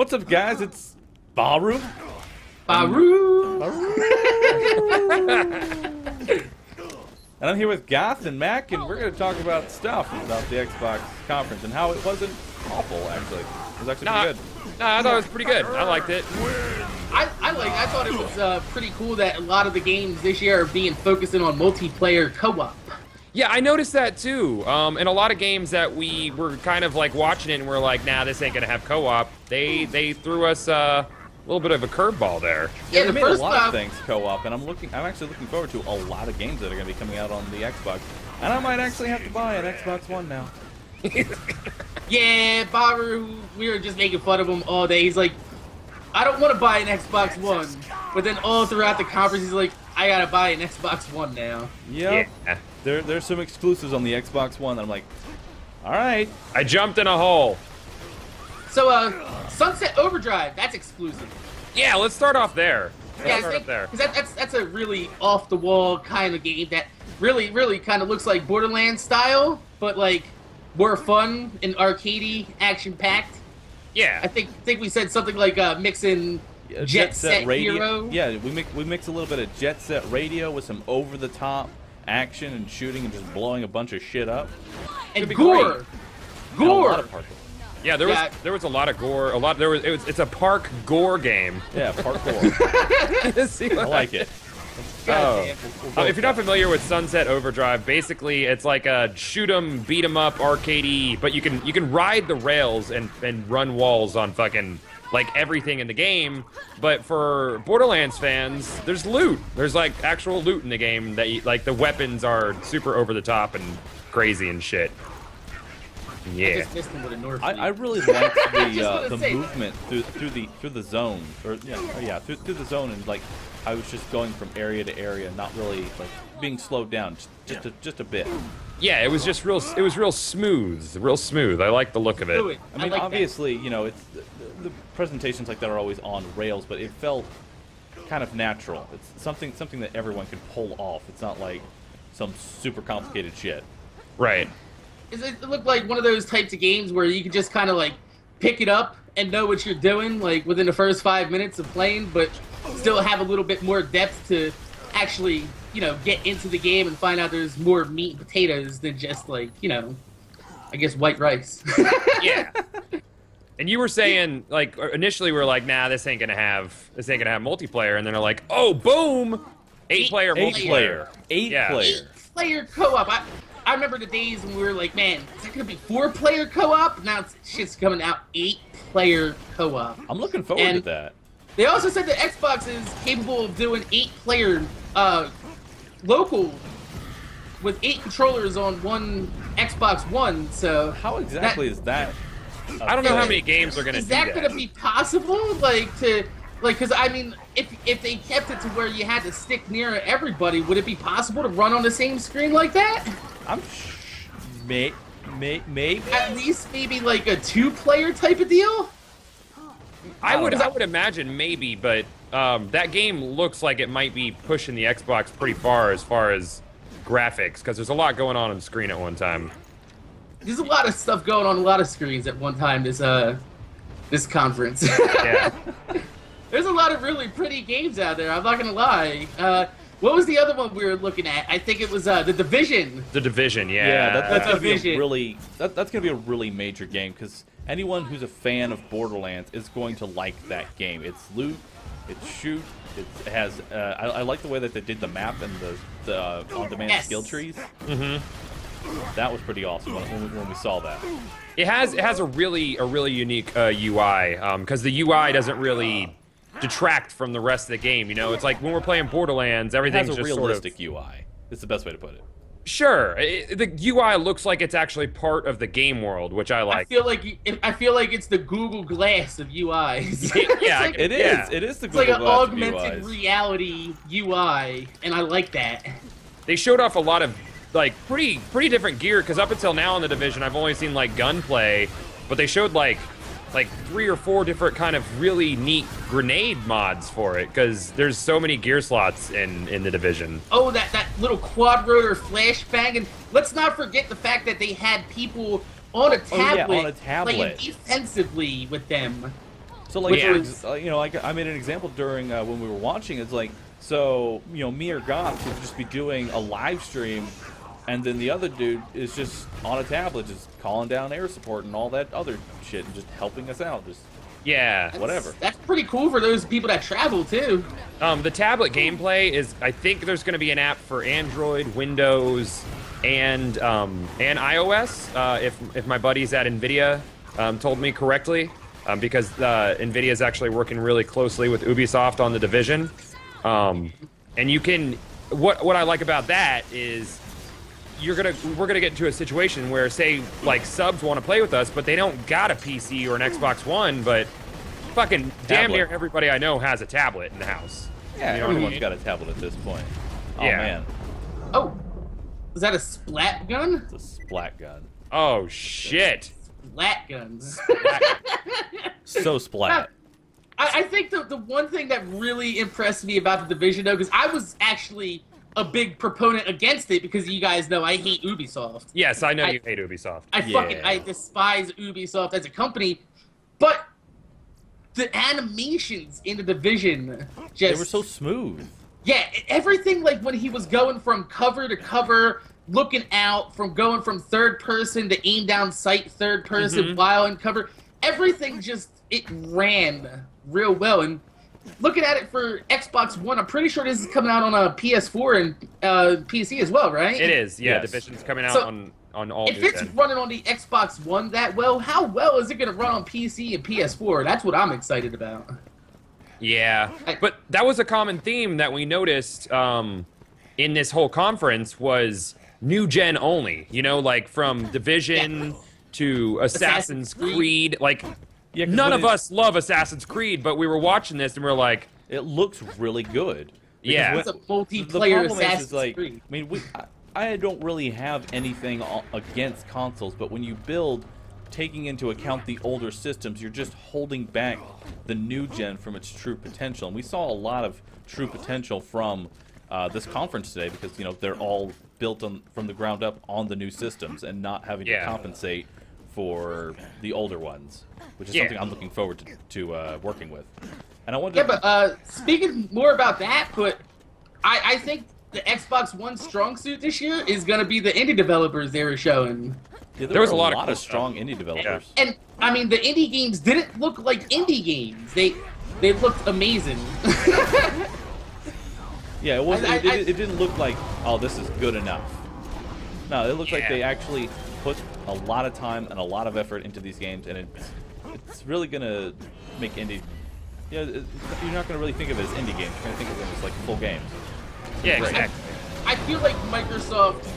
What's up, guys? It's Baru. Baru. And I'm here with Goth and MAK, and we're going to talk about stuff about the Xbox conference and how it wasn't awful, actually. It was actually pretty good. Nah, I thought it was pretty good. I liked it. I thought it was pretty cool that a lot of the games this year are being focusing on multiplayer co-op. Yeah, I noticed that too. And a lot of games that we were kind of like watching it and we're like, nah, this ain't gonna have co-op. They threw us a little bit of a curveball there. Yeah, they made a lot of things co-op, and I'm actually looking forward to a lot of games that are gonna be coming out on the Xbox. And I might actually have to buy an Xbox One now. Yeah, Baru, we were just making fun of him all day. He's like, I don't want to buy an Xbox One. But then all throughout the conference, he's like, I gotta buy an Xbox One now. Yep. Yeah. There's some exclusives on the Xbox One that I'm like, all right. I jumped in a hole. So, Sunset Overdrive, that's exclusive. Yeah, let's start off there. Yeah, I think, because that's a really off-the-wall kind of game that really kind of looks like Borderlands style, but like more fun and arcadey, action-packed. Yeah. I think we said something like mixing Jet Set Radio. Hero. Yeah, we mix a little bit of Jet Set Radio with some over-the-top action and shooting and just blowing a bunch of shit up. And gore. Gore. Yeah, there was a lot of gore. It's a park gore game. Yeah, park gore. I like it. If you're not familiar with Sunset Overdrive, basically it's like a shoot 'em, beat 'em up, arcadey, but you can ride the rails and run walls on fucking like everything in the game. But for Borderlands fans, there's loot. There's like actual loot in the game that like the weapons are super over the top and crazy and shit. Yeah. I really liked the movement through the zone, or through the zone, and like I was just going from area to area, not really like being slowed down, just a bit. Yeah, it was just real. It was real smooth. I like the look of it. I mean, obviously, you know, it's the presentations like that are always on rails, but it felt kind of natural. It's something that everyone can pull off. It's not like some super complicated shit. Right. It looked like one of those types of games where you can just kind of like pick it up and know what you're doing like within the first 5 minutes of playing, but still have a little bit more depth to actually, you know, get into the game and find out there's more meat and potatoes than just like, you know, I guess white rice. Yeah. And you were saying like initially we were like, nah, this ain't gonna have multiplayer, and then they're like, oh, boom, 8-player multiplayer. 8-player co-op. I remember the days when we were like, man, is that gonna be 4-player co-op? Now shit's coming out 8-player co-op. I'm looking forward to that. They also said that Xbox is capable of doing 8-player local with 8 controllers on one Xbox One. So how exactly is that? I don't know how many games are gonna do that. Is that gonna be possible? Because I mean, if they kept it to where you had to stick near everybody, would it be possible to run on the same screen like that? Maybe. At least maybe like a 2-player type of deal. I would imagine maybe, but that game looks like it might be pushing the Xbox pretty far as graphics, because there's a lot going on the screen at one time. There's a lot of stuff going on a lot of screens at one time this conference. Yeah. There's a lot of really pretty games out there, I'm not gonna lie. What was the other one we were looking at? I think it was The Division. The Division, yeah. Yeah, that's gonna be a really major game, because anyone who's a fan of Borderlands is going to like that game. It's loot, it's shoot, it has. I like the way that they did the map and the on-demand skill trees. Mm-hmm. That was pretty awesome when we saw that. It has a really unique UI, because the UI doesn't really detract from the rest of the game. You know, it's like when we're playing Borderlands, everything's just realistic UI. It's the best way to put it. Sure, the UI looks like it's actually part of the game world, which I like. I feel like it's the Google Glass of UIs. Yeah, it is. It is the Google Glass. It's like an UIs. augmented reality UI, and I like that. They showed off a lot of like pretty different gear, because up until now in the Division, I've only seen like gunplay, but they showed like 3 or 4 different kind of really neat grenade mods for it, because there's so many gear slots in the Division. Oh, that little quad rotor flashbang, and let's not forget the fact that they had people on a tablet, playing defensively with them. So like, Which was- you know, like I made an example during when we were watching. It's like, so you know, me or Goth could just be doing a live stream, and then the other dude is just on a tablet, just calling down air support and all that other shit, and just helping us out, just Yeah. whatever. That's pretty cool for those people that travel too. The tablet gameplay is, I think there's going to be an app for Android, Windows, and iOS. If my buddies at NVIDIA told me correctly, because NVIDIA is actually working really closely with Ubisoft on The Division. And you can, what I like about that is we're gonna get into a situation where, say, like, subs want to play with us, but they don't got a PC or an Xbox One, but fucking damn near everybody I know has a tablet in the house. Yeah, You know what I everyone's mean? got a tablet at this point. Oh Yeah. man, Oh, is that a splat gun? it's a splat gun. Oh shit! Splat guns. So splat. I think the one thing that really impressed me about the Division, though, because I was actually a big proponent against it, because you guys know I hate Ubisoft. Yes, I know you hate Ubisoft. I despise Ubisoft as a company, but the animations in the Division just... They were so smooth. Yeah, everything, like when he was going from cover to cover, looking out, from going from third person to aim down sight third person while in cover, everything just, it ran real well. And looking at it for Xbox One, I'm pretty sure this is coming out on a PS4 and PC as well, right? It is, yeah. Yes. Division's coming out So, on all if new it's gen. running on the Xbox One that well, how well is it going to run on PC and PS4? That's what I'm excited about. Yeah, but that was a common theme that we noticed in this whole conference was new gen only. You know, like from Division to Assassin's Creed. Like, Yeah, 'cause none when of us love Assassin's Creed, but we were watching this and we are like, It looks really good. Because Yeah. It's a the multiplayer problem Assassin's is like, Creed. I mean, I don't really have anything against consoles, but when you build, taking into account the older systems, you're just holding back the new gen from its true potential. And we saw a lot of true potential from this conference today, because you know they're all built from the ground up on the new systems and not having to compensate for the older ones, which is something I'm looking forward to working with. And I wanted Yeah, but speaking more about that, but I think the Xbox One strong suit this year is going to be the indie developers they were showing. yeah, there was were a lot of cool strong indie developers. And, I mean, the indie games didn't look like indie games. They looked amazing. Yeah, it wasn't. It didn't look like, oh, this is good enough. No, it looked like they actually put a lot of time and a lot of effort into these games, and it's really gonna make indie. Yeah, you're not gonna really think of it as indie games. You're gonna think of them as like full games. yeah, exactly. I feel like Microsoft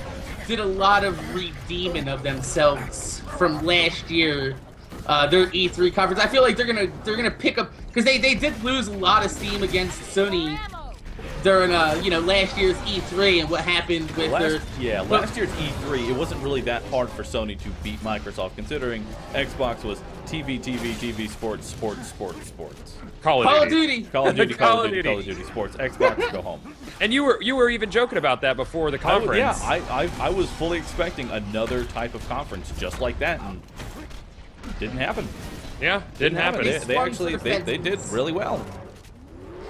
did a lot of redeeming of themselves from last year, their E3 conference. I feel like they're gonna pick up, because they did lose a lot of steam against Sony during last year's E3 and what happened with last year's E3, it wasn't really that hard for Sony to beat Microsoft, considering Xbox was TV, sports. Call of Duty. Call of Duty, sports. Xbox, go home. And you were even joking about that before the conference. I was fully expecting another type of conference just like that, and it didn't happen. Yeah, didn't happen. They actually did really well.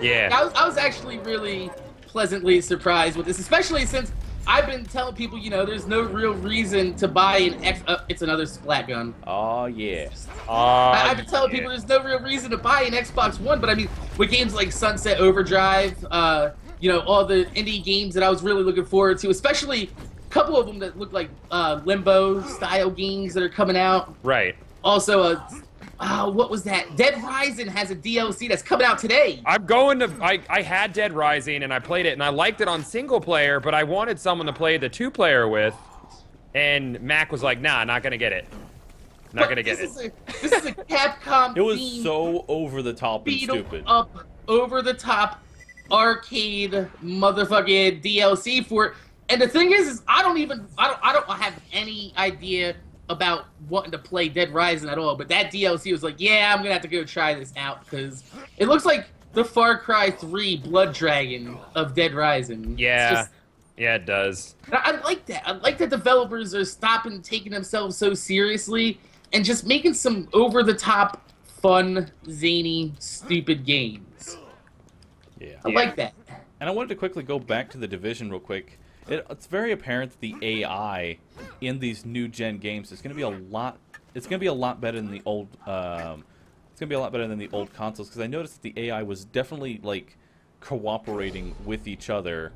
Yeah. I was actually really pleasantly surprised with this, especially since I've been telling people, there's no real reason to buy an it's another splat gun. Oh yeah. I've been telling people there's no real reason to buy an Xbox One, but I mean, with games like Sunset Overdrive, all the indie games that I was really looking forward to, especially a couple of them that look like Limbo style games that are coming out. Right. Also, what was that? Dead Rising has a DLC that's coming out today. I had Dead Rising and I played it and I liked it on single player, but I wanted someone to play the 2-player with, and MAK was like, nah, not gonna get it. Not gonna get it. This is a Capcom. It was so over the top and stupid. Up, over the top, arcade motherfucking DLC for it. And the thing is I don't have any idea about wanting to play Dead Rising at all, but that DLC was like, yeah, I'm gonna have to go try this out, because it looks like the Far Cry 3 Blood Dragon of Dead Rising. Yeah, yeah, it does. I like that. I like that developers are stopping taking themselves so seriously and just making some over-the-top fun, zany, stupid games. Yeah. I like that. And I wanted to quickly go back to the Division real quick. It's very apparent that the AI in these new gen games is going to be a lot. It's going to be a lot better than the old. It's going to be a lot better than the old consoles, because I noticed that the AI was definitely like cooperating with each other,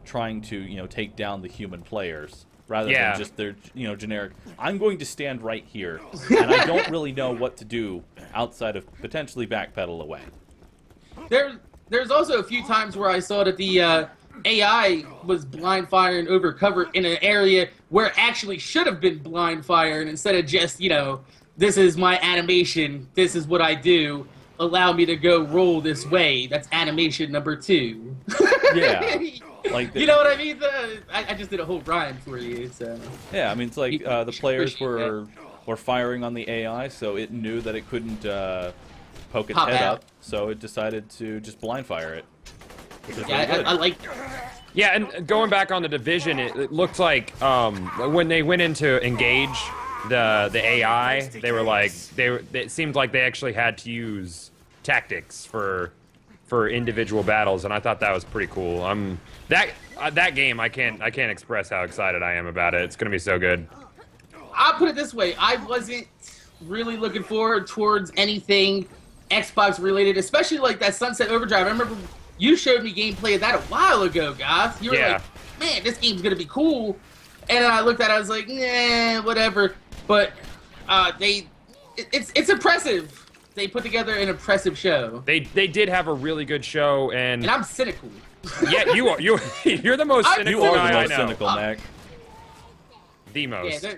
trying to take down the human players rather than just their generic. I'm going to stand right here, and I don't really know what to do outside of potentially backpedal away. There's also a few times where I saw that the AI was blind firing over cover in an area where it actually should have been blind firing, instead of just, this is my animation, this is what I do, allow me to go roll this way. That's animation number 2. Yeah. Like you know what I mean? I just did a whole rhyme for you. So. Yeah, I mean, it's like the players were firing on the AI, so it knew that it couldn't poke its head up, so it decided to just blind fire it. Yeah, I like. Yeah, and going back on the Division, it looked like when they went into engage the AI, they were like it seemed like they actually had to use tactics for individual battles, and I thought that was pretty cool. That game, I can't express how excited I am about it. It's gonna be so good. I'll put it this way: I wasn't really looking forward towards anything Xbox related, especially like that Sunset Overdrive. I remember you showed me gameplay of that a while ago, guys. You were like, man, this game's gonna be cool. And then I looked at it, I was like, nah, whatever. But it's impressive. They put together an impressive show. They did have a really good show, and I'm cynical. Yeah, you are. You're the most cynical you are guy the I most know. cynical, Mac. The most. Yeah,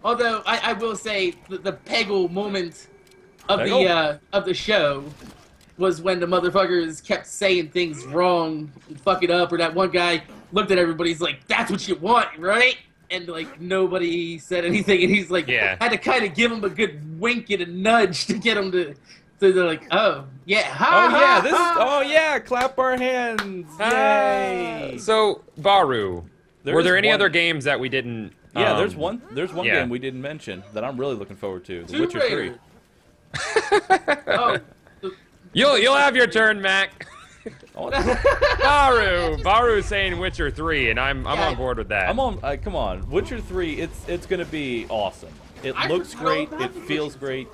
although I will say the Peggle moment of the show was when the motherfuckers kept saying things wrong and fuck it up, or that one guy looked at everybody, he's like, that's what you want, right? And like nobody said anything, and he's like, had to kind of give him a good wink and a nudge to get him to they're like, oh yeah, clap our hands, yay! So Baru, were there any other games that we didn't? Yeah, there's one game we didn't mention that I'm really looking forward to, The Witcher 3. Oh. You'll have your turn, Mac. Baru's saying Witcher 3, and I'm on board with that. I'm on. Come on, Witcher 3. It's gonna be awesome. It looks great. It feels great.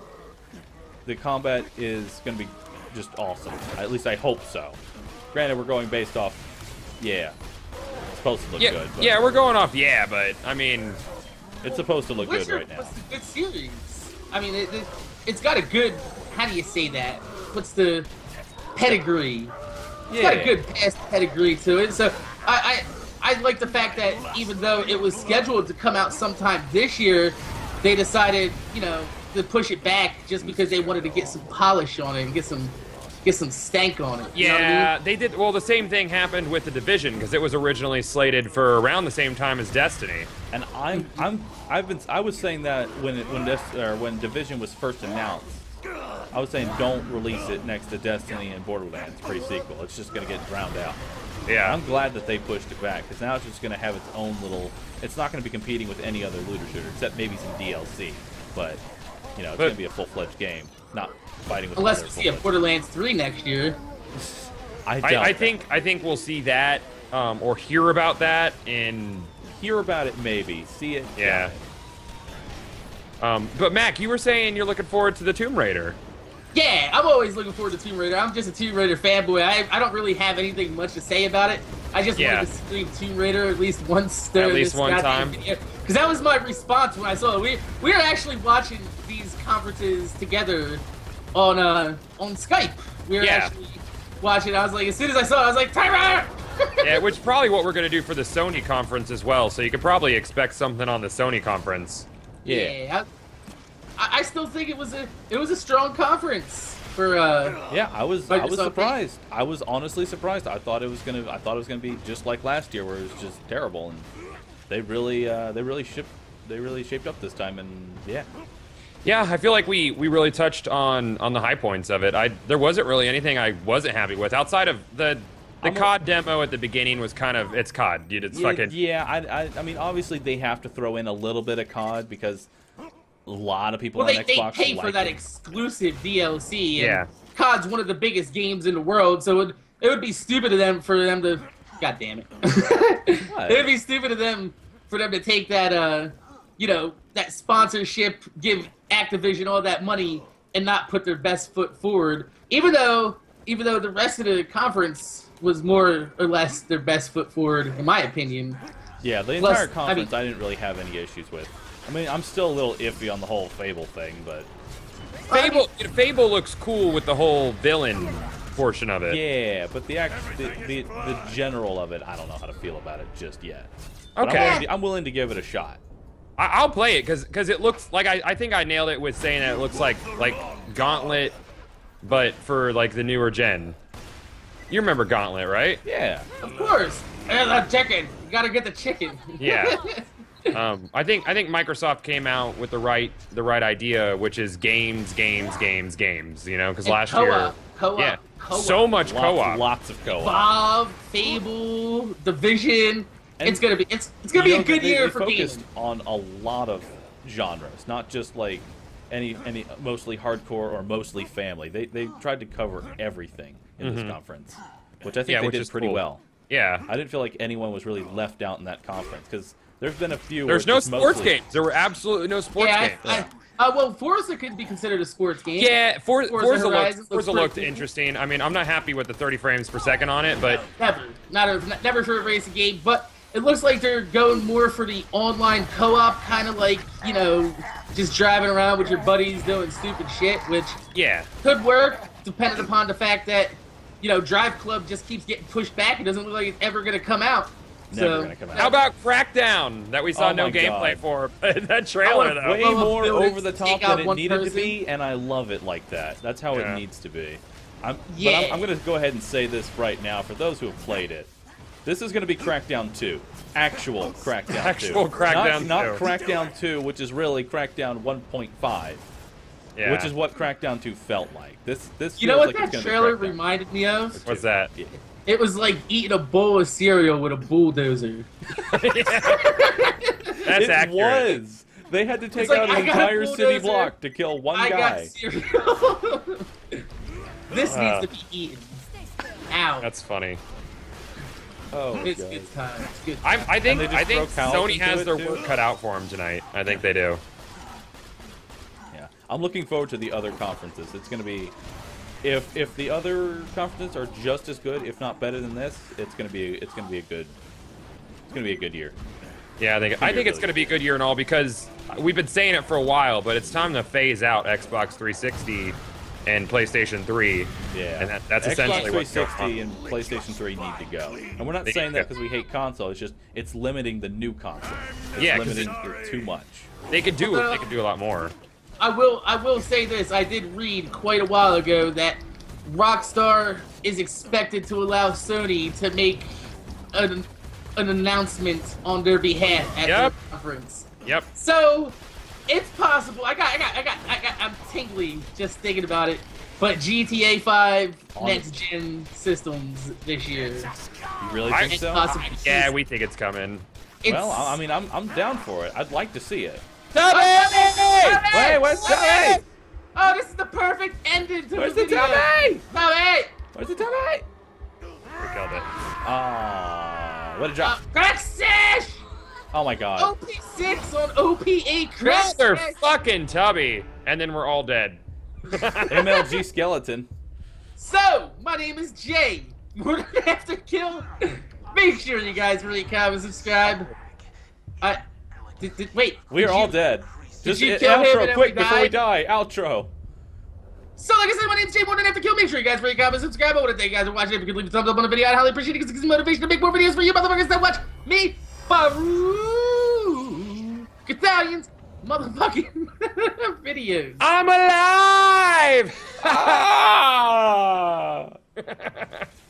The combat is gonna be just awesome. At least I hope so. Granted, we're going based off. Yeah, it's supposed to look good. But yeah, we're going off. Yeah, but I mean, it's supposed to look Witcher good right now. It's a good series. I mean, it's got a good. How do you say that? What's the pedigree? It's got a good past pedigree to it. So I like the fact that even though it was scheduled to come out sometime this year, they decided, to push it back just because they wanted to get some polish on it and get some stank on it. Yeah, you know what I mean? they did. Well, the same thing happened with the Division, because it was originally slated for around the same time as Destiny. And I was saying that when Division was first announced. I was saying don't release it next to Destiny and Borderlands pre-sequel. It's just going to get drowned out. Yeah. I'm glad that they pushed it back, because now it's just going to have its own little... It's not going to be competing with any other looter shooter, except maybe some DLC. But, it's going to be a full-fledged game, not fighting with unless we see a Borderlands 3 next year. I think we'll see that, or hear about that in... Hear about it, maybe. See it? Yeah. But Mac, you were saying you're looking forward to the Tomb Raider. Yeah, I'm always looking forward to Tomb Raider. I'm just a Tomb Raider fanboy. I don't really have anything much to say about it. I just wanted to stream Tomb Raider at least once. At least one time. Because that was my response when I saw it. We were actually watching these conferences together on Skype. We were actually watching. I was like, as soon as I saw it, I was like, Tyra! Yeah, which is probably what we're going to do for the Sony conference as well. So you could probably expect something on the Sony conference. Yeah. I still think it was a strong conference for I was surprised. I was honestly surprised. I thought it was gonna be just like last year, where it was just terrible, and they really shaped up this time, and yeah, I feel like we really touched on the high points of it. There wasn't really anything I wasn't happy with outside of the COD demo at the beginning was kind of, it's COD, dude. It's fucking... Yeah, I mean, obviously they have to throw in a little bit of COD because A lot of people Well, on they Xbox pay like for that it. exclusive DLC. And Yeah. COD's one of the biggest games in the world, so it would be stupid of them for them to. God damn it! It would be stupid of them for them to take that, that sponsorship, give Activision all that money, and not put their best foot forward. Even though the rest of the conference was more or less their best foot forward, in my opinion. Yeah, the entire conference I didn't really have any issues with. I mean, I'm still a little iffy on the whole Fable thing, but... Fable looks cool with the whole villain portion of it. Yeah, but the general of it, I don't know how to feel about it just yet. But Okay. I'm willing to give it a shot. I'll play it because it looks like I think I nailed it with saying that it looks like Gauntlet, but for like the newer gen. You remember Gauntlet, right? Yeah. Of course. And the chicken. You gotta get the chicken. Yeah. I think Microsoft came out with the right idea, which is games. You know, because last year, co-op, so much co-op, lots of co-op. Bob, Fable, Division. And it's gonna be a good year for gaming. They focused on a lot of genres, not just like any mostly hardcore or mostly family. They tried to cover everything in this conference, which I think they did pretty well. Yeah, I didn't feel like anyone was really left out in that conference because there's been a few. There's no sports games. There were absolutely no sports games. Well, Forza could be considered a sports game. Yeah, Forza looked pretty interesting. I mean, I'm not happy with the 30 frames per second on it, but never for a racing game. But it looks like they're going more for the online co-op, kind of like, just driving around with your buddies doing stupid shit, which could work, depending upon the fact that, Drive Club just keeps getting pushed back. It doesn't look like it's ever going to come out. Never gonna come out. How about Crackdown that we saw no gameplay for? That trailer, though. Way more over the top than it needed to be, and I love it like that. That's how it needs to be. But I'm going to go ahead and say this right now for those who have played it. This is going to be Crackdown 2. Actual Crackdown 2. Actual Crackdown 2. Not Crackdown 2, which is really Crackdown 1.5. Yeah. Which is what Crackdown 2 felt like. This You know what like that trailer reminded me of? What's that? It was like eating a bowl of cereal with a bulldozer. That's accurate. It was. They had to take out an entire city block to kill one guy. I got cereal. This needs to be eaten. Ow. That's funny. Oh, it's God. good time. It's good I think throw cows Sony into has it, their too? work cut out for them tonight. I think they do. Yeah, I'm looking forward to the other conferences. It's going to be, if the other conferences are just as good, if not better than this, it's going to be a good year. Yeah, I think it's going to be a good year and all because we've been saying it for a while, but it's time to phase out Xbox 360 and PlayStation 3. Yeah, and that's essentially Xbox what's 360 and PlayStation 3 need to go. And we're not saying that because we hate console. It's just it's limiting the new console. It's limiting it too much. They could do a lot more. I will say this. I did read quite a while ago that Rockstar is expected to allow Sony to make an announcement on their behalf at the conference. Yep. So it's possible. I'm tingling just thinking about it. But GTA 5 next gen systems this year. You really think so? Yeah, we think it's coming. Well, I mean, I'm down for it. I'd like to see it. Tubby! Wait, where's Tubby? Oh, this is the perfect ending to Where's the the video. Tubby? Tubby! Where's the Tubby? We killed it. What a drop. Cracksash! Oh my God. OP6 on OP8 Cracksash! Another fucking Tubby! And then we're all dead. MLG Skeleton. So, my name is Jay. MorninAfterKill. Make sure you guys really comment and subscribe. Wait. We are all dead. Just you kill him outro and quick we before we died? die. Outro. So, like I said, my name's Jay MorninAfterKill. Make sure you guys really comment and subscribe. I want to thank you guys for watching. If you could leave a thumbs up on the video, I'd highly appreciate it because it gives me motivation to make more videos for you motherfuckers that watch me. Gothalions motherfucking videos. I'm alive!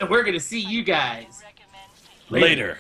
And we're gonna see you guys Later.